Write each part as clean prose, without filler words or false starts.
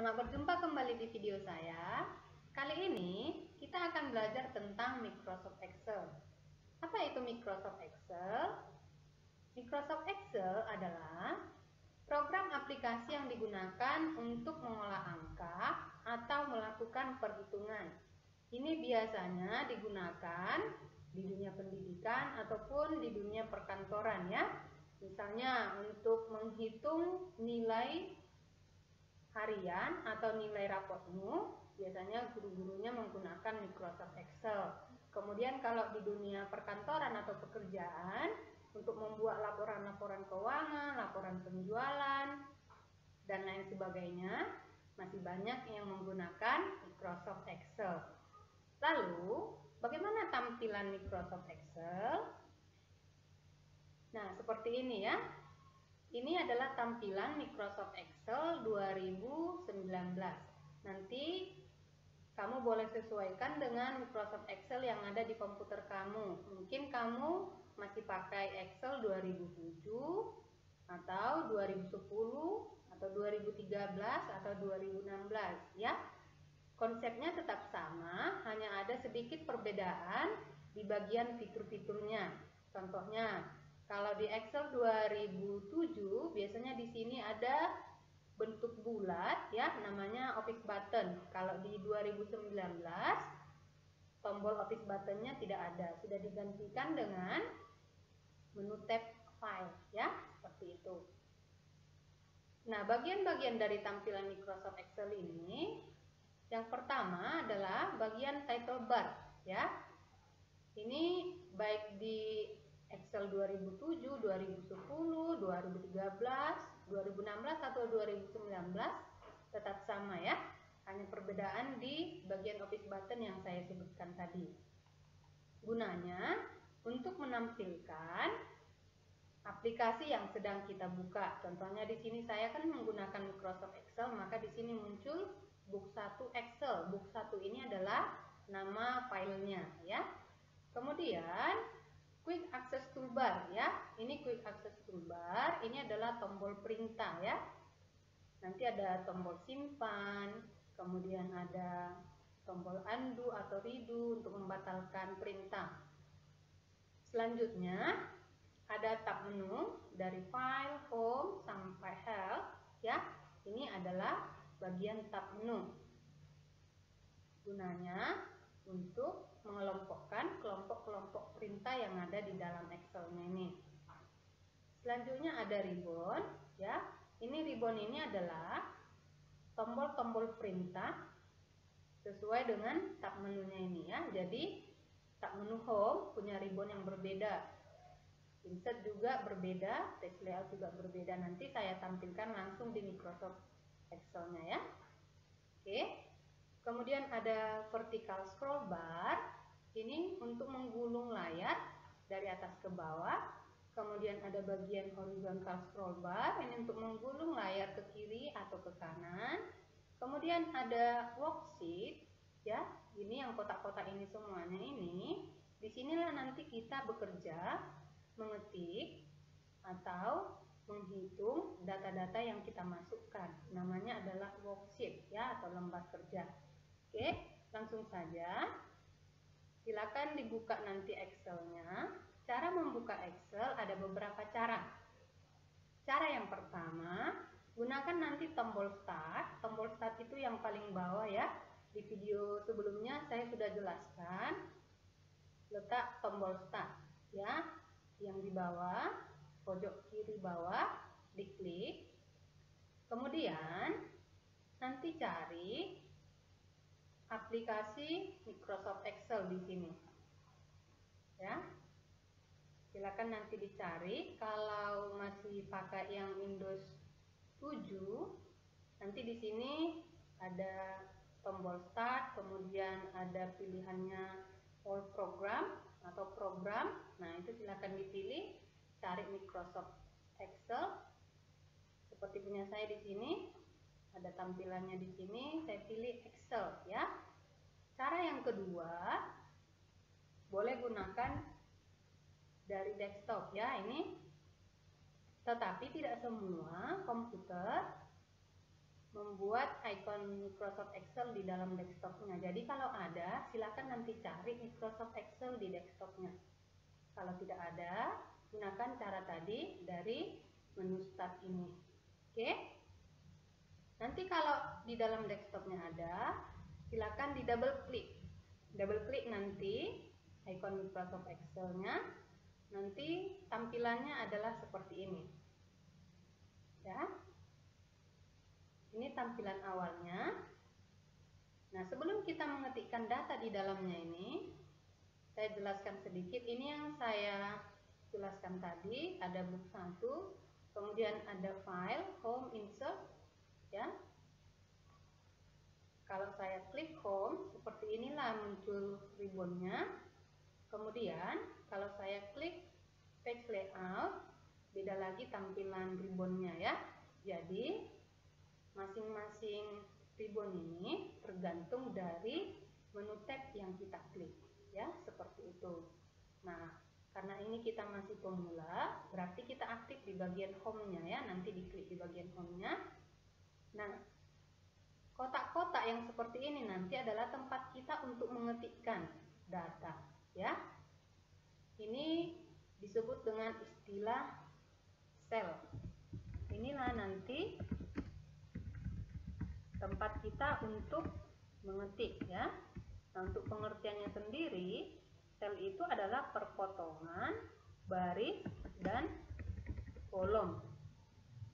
Selamat berjumpa kembali di video saya. Kali ini kita akan belajar tentang Microsoft Excel. Apa itu Microsoft Excel? Microsoft Excel adalah program aplikasi yang digunakan untuk mengolah angka atau melakukan perhitungan. Ini biasanya digunakan di dunia pendidikan ataupun di dunia perkantoran ya. Misalnya untuk menghitung nilai harian atau nilai raportmu, biasanya guru-gurunya menggunakan Microsoft Excel. Kemudian kalau di dunia perkantoran atau pekerjaan, untuk membuat laporan-laporan keuangan, laporan penjualan, dan lain sebagainya, masih banyak yang menggunakan Microsoft Excel. Lalu, bagaimana tampilan Microsoft Excel? Nah, seperti ini ya. Ini adalah tampilan Microsoft Excel 2019. Nanti kamu boleh sesuaikan dengan Microsoft Excel yang ada di komputer kamu. Mungkin kamu masih pakai Excel 2007 atau 2010 atau 2013 atau 2016 ya. Konsepnya tetap sama, hanya ada sedikit perbedaan di bagian fitur-fiturnya. Contohnya, kalau di Excel 2007 biasanya di sini ada bentuk bulat ya, namanya office button. Kalau di 2019 tombol office buttonnya tidak ada, sudah digantikan dengan menu tab file ya, seperti itu. Nah, bagian-bagian dari tampilan Microsoft Excel ini, yang pertama adalah bagian title bar ya. Ini baik di Excel 2007, 2010, 2013, 2016 atau 2019 tetap sama ya. Hanya perbedaan di bagian office button yang saya sebutkan tadi. Gunanya untuk menampilkan aplikasi yang sedang kita buka. Contohnya di sini saya kan menggunakan Microsoft Excel, maka di sini muncul book 1 Excel. Book 1 ini adalah nama filenya ya. Kemudian Quick Access Toolbar ya. Ini Quick Access Toolbar, ini adalah tombol perintah ya. Nanti ada tombol simpan, kemudian ada tombol undo atau redo untuk membatalkan perintah. Selanjutnya ada tab menu dari file, home sampai health ya. Ini adalah bagian tab menu. Gunanya untuk mengelompokkan kelompok-kelompok perintah yang ada di dalam Excel-nya ini. Selanjutnya ada ribbon ya. Ini ribbon ini adalah tombol-tombol perintah sesuai dengan tab menunya ini ya. Jadi tab menu home punya ribbon yang berbeda. Insert juga berbeda, text layout juga berbeda. Nanti saya tampilkan langsung di Microsoft Excel-nya ya. Oke. Kemudian ada vertical scroll bar, ini untuk menggulung layar dari atas ke bawah. Kemudian ada bagian horizontal scroll bar, ini untuk menggulung layar ke kiri atau ke kanan. Kemudian ada worksheet, ya, ini yang kotak-kotak ini semuanya ini. Disinilah nanti kita bekerja, mengetik atau menghitung data-data yang kita masukkan. Namanya adalah worksheet, ya, atau lembar kerja. Oke, langsung saja. Silakan dibuka nanti Excel-nya. Cara membuka Excel ada beberapa cara. Cara yang pertama, gunakan nanti tombol Start. Tombol Start itu yang paling bawah ya. Di video sebelumnya saya sudah jelaskan. Letak tombol Start ya, yang di bawah, pojok kiri bawah, diklik. Kemudian nanti cari aplikasi Microsoft Excel di sini. Ya. Silakan nanti dicari. Kalau masih pakai yang Windows 7, nanti di sini ada tombol Start, kemudian ada pilihannya All Program atau Program. Nah, itu silakan dipilih, cari Microsoft Excel. Seperti punya saya di sini. Ada tampilannya di sini, saya pilih Excel ya. Cara yang kedua, boleh gunakan dari desktop ya ini. Tetapi tidak semua komputer membuat icon Microsoft Excel di dalam desktopnya. Jadi kalau ada, silakan nanti cari Microsoft Excel di desktopnya. Kalau tidak ada, gunakan cara tadi dari menu start ini. Oke? Nanti kalau di dalam desktopnya ada, silakan di double klik. Double klik nanti icon Microsoft Excel-nya. Nanti tampilannya adalah seperti ini. Ya. Ini tampilan awalnya. Nah, sebelum kita mengetikkan data di dalamnya ini, saya jelaskan sedikit. Ini yang saya jelaskan tadi, ada book 1, kemudian ada file, home, insert, ya. Kalau saya klik home, seperti inilah muncul ribbonnya. Kemudian, kalau saya klik page layout, beda lagi tampilan ribbonnya ya. Jadi, masing-masing ribbon ini tergantung dari menu tab yang kita klik, ya, seperti itu. Nah, karena ini kita masih pemula, berarti kita aktif di bagian home-nya ya, nanti diklik di bagian home-nya. Nah, kotak-kotak yang seperti ini nanti adalah tempat kita untuk mengetikkan data, ya. Ini disebut dengan istilah cell. Inilah nanti tempat kita untuk mengetik ya. Nah, untuk pengertiannya sendiri, sel itu adalah perpotongan baris dan kolom.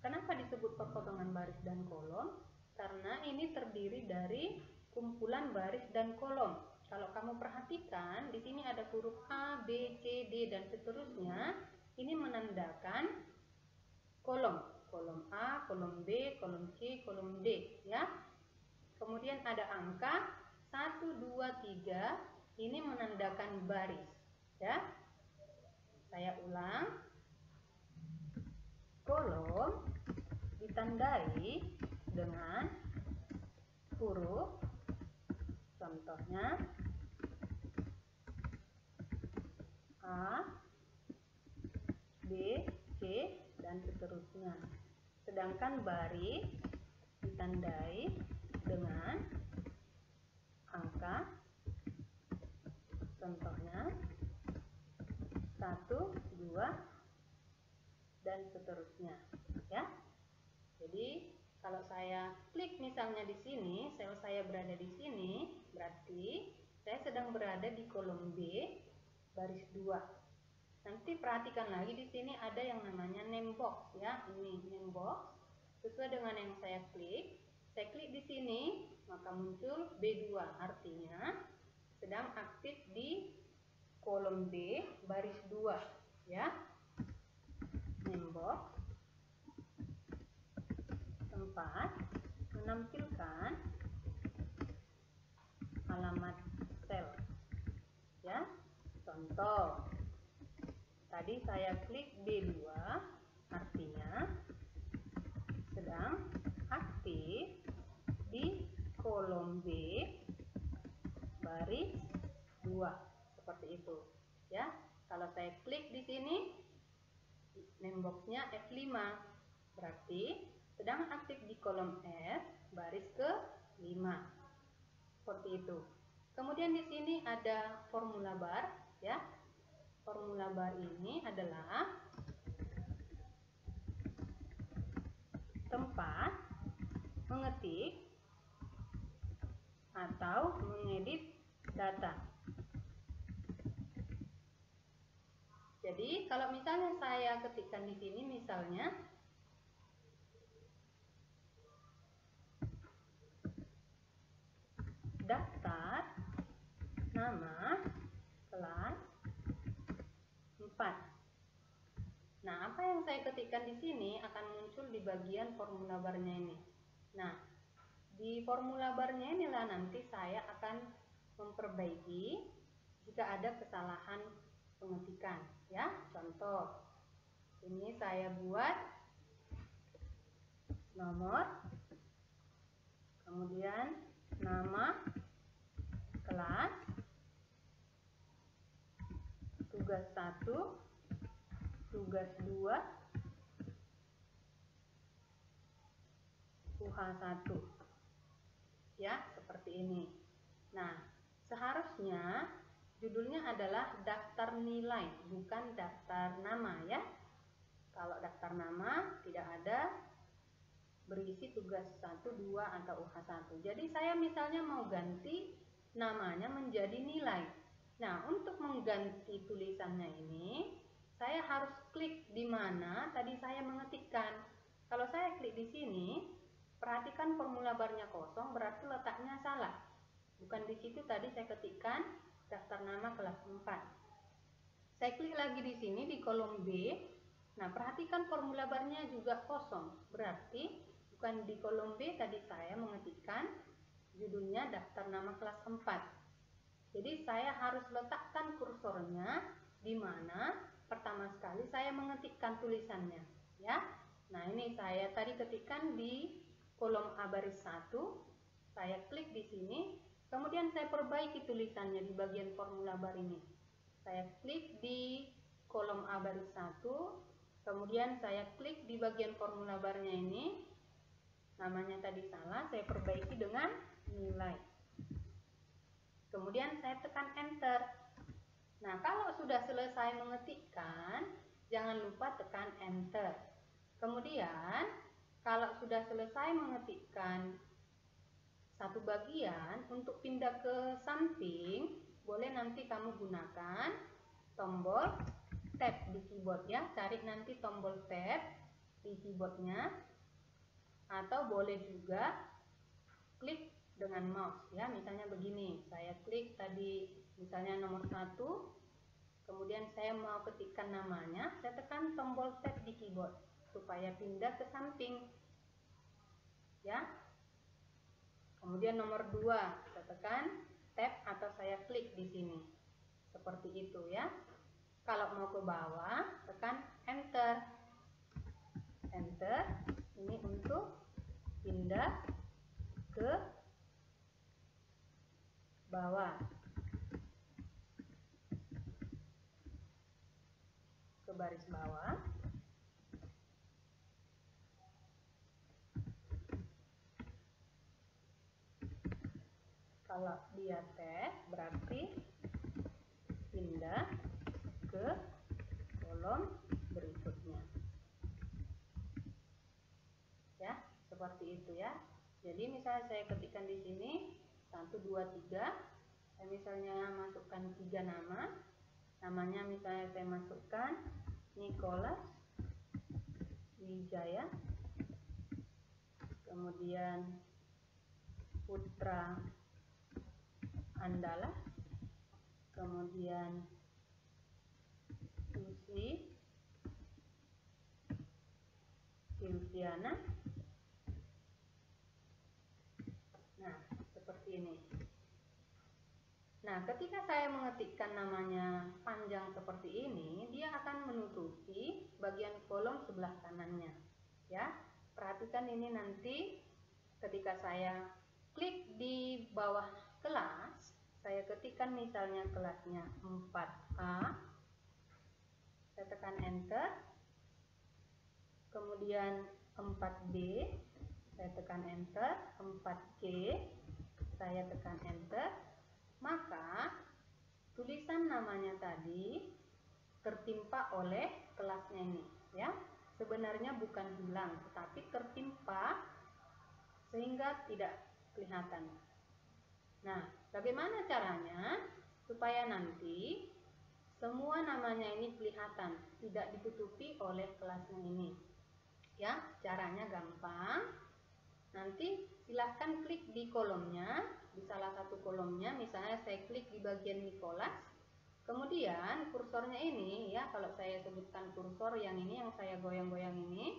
Kenapa disebut perpotongan baris dan kolom? Karena ini terdiri dari kumpulan baris dan kolom. Kalau kamu perhatikan, di sini ada huruf A, B, C, D dan seterusnya. Ini menandakan kolom. Kolom A, kolom B, kolom C, kolom D ya. Kemudian ada angka 1, 2, 3, ini menandakan baris ya. Saya ulang. Kolom ditandai dengan huruf, contohnya A, B, C dan seterusnya. Sedangkan baris ditandai dengan angka, contohnya 1, 2 dan seterusnya ya. Jadi kalau saya klik misalnya di sini, sel saya berada di sini, berarti saya sedang berada di kolom B baris 2. Nanti perhatikan lagi di sini ada yang namanya name box ya. Ini name box. Sesuai dengan yang saya klik di sini, maka muncul B2, artinya sedang aktif di kolom B baris 2 ya. Name box tempat menampilkan alamat sel ya. Contoh, tadi saya klik B2, artinya sedang aktif di kolom B baris 2, seperti itu ya. Kalau saya klik di sini, name box-nya F5, berarti sedang aktif di kolom F baris ke-5, seperti itu. Kemudian di sini ada formula bar ya. Formula bar ini adalah tempat mengetik atau mengedit data. Jadi kalau misalnya saya ketikkan di sini misalnya daftar nama kelas 4. Nah, apa yang saya ketikkan di sini akan muncul di bagian formula barnya ini. Nah, di formula barnya inilah nanti saya akan memperbaiki jika ada kesalahan pengetikan ya. Contoh, ini saya buat nomor, kemudian nama kelas, tugas 1, tugas 2, UH1. Ya, seperti ini. Nah, seharusnya judulnya adalah daftar nilai, bukan daftar nama ya. Kalau daftar nama tidak ada berisi tugas 1, 2 atau UH1. Jadi saya misalnya mau ganti namanya menjadi nilai. Nah, untuk mengganti tulisannya ini, saya harus klik di mana tadi saya mengetikkan. Kalau saya klik di sini, perhatikan formula barnya kosong, berarti letaknya salah. Bukan di situ tadi saya ketikkan daftar nama kelas 4. Saya klik lagi di sini di kolom B. Nah, perhatikan formula barnya juga kosong. Berarti bukan di kolom B tadi saya mengetikkan judulnya daftar nama kelas 4. Jadi saya harus letakkan kursornya di mana pertama sekali saya mengetikkan tulisannya, ya. Nah, ini saya tadi ketikkan di kolom A baris 1, saya klik di sini, kemudian saya perbaiki tulisannya di bagian formula bar ini. Saya klik di kolom A baris 1, kemudian saya klik di bagian formula barnya ini, namanya tadi salah, saya perbaiki dengan nilai. Kemudian saya tekan enter. Nah, kalau sudah selesai mengetikkan, jangan lupa tekan enter. Kemudian, kalau sudah selesai mengetikkan satu bagian, untuk pindah ke samping, boleh nanti kamu gunakan tombol tab di keyboard ya. Cari nanti tombol tab di keyboardnya. Atau boleh juga klik dengan mouse ya. Misalnya begini, saya klik tadi misalnya nomor 1, kemudian saya mau ketikkan namanya, saya tekan tombol tab di keyboard supaya pindah ke samping ya. Kemudian nomor 2, saya tekan tab atau saya klik di sini. Seperti itu ya. Kalau mau ke bawah, tekan enter. Enter, ini untuk pindah ke bawah. Ke baris bawah. Kalau dia tab berarti pindah ke kolom berikutnya. Ya, seperti itu ya. Jadi misalnya saya ketikkan di sini 1, 2, 3. Saya misalnya masukkan 3 nama. Namanya misalnya saya masukkan Nicholas Wijaya. Kemudian Putra Andala, kemudian Susi Silviana. Nah, seperti ini. Nah, ketika saya mengetikkan namanya panjang seperti ini, dia akan menutupi bagian kolom sebelah kanannya. Ya, perhatikan ini nanti ketika saya klik di bawah kelas, saya ketikkan misalnya kelasnya 4A, saya tekan enter, kemudian 4B, saya tekan enter, 4C, saya tekan enter, maka tulisan namanya tadi tertimpa oleh kelasnya ini, ya. Sebenarnya bukan hilang, tetapi tertimpa sehingga tidak kelihatan. Nah, bagaimana caranya supaya nanti semua namanya ini kelihatan, tidak ditutupi oleh kelasnya ini? Ya, caranya gampang. Nanti silahkan klik di kolomnya, di salah satu kolomnya, misalnya saya klik di bagian Nicholas. Kemudian kursornya ini ya, kalau saya sebutkan kursor yang ini, yang saya goyang-goyang ini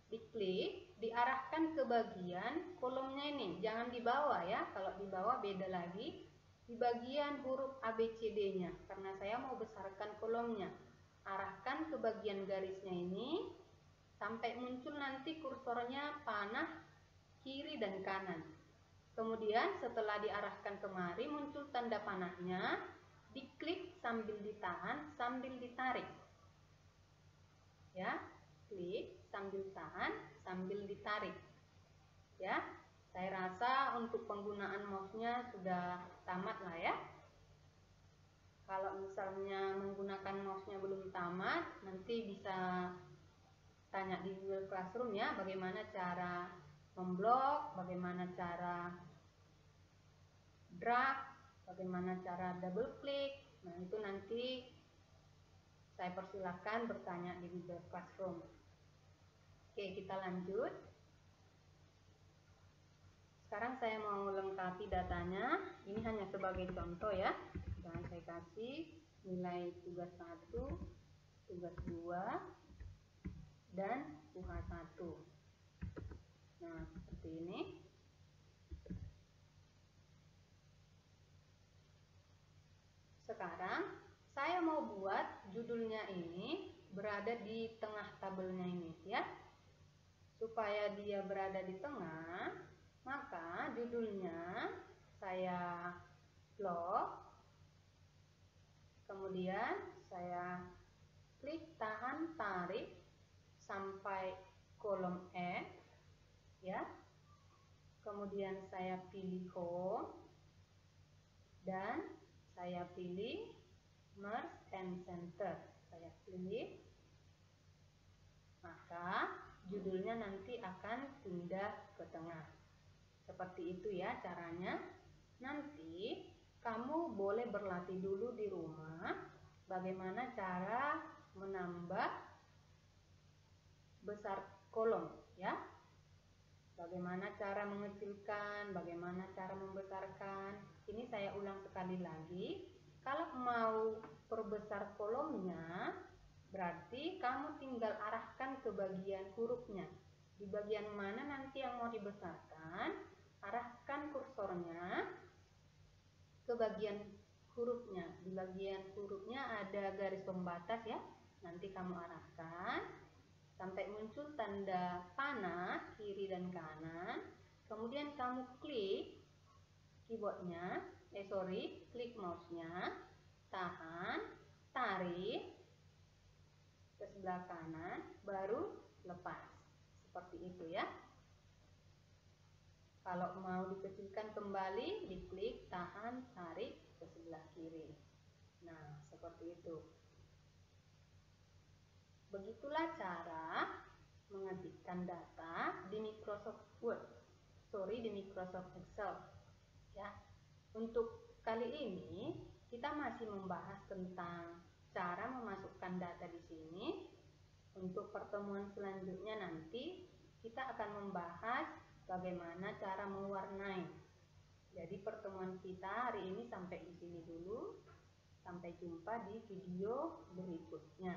diklik, diarahkan ke bagian kolomnya ini, jangan di bawah ya. Kalau di bawah beda lagi, di bagian huruf ABCD-nya, karena saya mau besarkan kolomnya. Arahkan ke bagian garisnya ini sampai muncul nanti kursornya panah kiri dan kanan. Kemudian setelah diarahkan kemari muncul tanda panahnya, diklik sambil ditahan, sambil ditarik. Ya. klik sambil tahan, sambil ditarik. Ya, saya rasa untuk penggunaan mouse-nya sudah tamat lah ya. Kalau misalnya menggunakan mouse-nya belum tamat, nanti bisa tanya di Google Classroom ya, bagaimana cara memblok, bagaimana cara drag, bagaimana cara double klik. Nah, itu nanti saya persilahkan bertanya di Google Classroom. Oke, kita lanjut. Sekarang saya mau lengkapi datanya. Ini hanya sebagai contoh ya. Dan saya kasih nilai tugas 1, tugas 2, dan UH1. Nah, seperti ini. Sekarang saya mau buat judulnya ini berada di tengah tabelnya ini ya. Supaya dia berada di tengah, maka judulnya saya blok. Kemudian saya klik tahan tarik sampai kolom F ya. Kemudian saya pilih home dan saya pilih merge and center. Saya klik, maka judulnya nanti akan pindah ke tengah. Seperti itu ya caranya. Nanti kamu boleh berlatih dulu di rumah bagaimana cara menambah besar kolom ya. Bagaimana cara mengecilkan, bagaimana cara membesarkan. Ini saya ulang sekali lagi. Kalau mau perbesar kolomnya, berarti kamu tinggal arahkan ke bagian hurufnya. Di bagian mana nanti yang mau dibesarkan, arahkan kursornya ke bagian hurufnya. Di bagian hurufnya ada garis pembatas ya. Nanti kamu arahkan sampai muncul tanda panah kiri dan kanan. Kemudian kamu klik keyboardnya, klik mouse-nya, tahan, tarik ke sebelah kanan, baru lepas. Seperti itu ya. Kalau mau dikecilkan kembali, diklik tahan, tarik ke sebelah kiri. Nah, seperti itu. Begitulah cara mengetikkan data di Microsoft Word, di Microsoft Excel. Ya, untuk kali ini kita masih membahas tentang cara memasukkan data di sini. Untuk pertemuan selanjutnya nanti kita akan membahas bagaimana cara mewarnai. Jadi pertemuan kita hari ini sampai di sini dulu. Sampai jumpa di video berikutnya.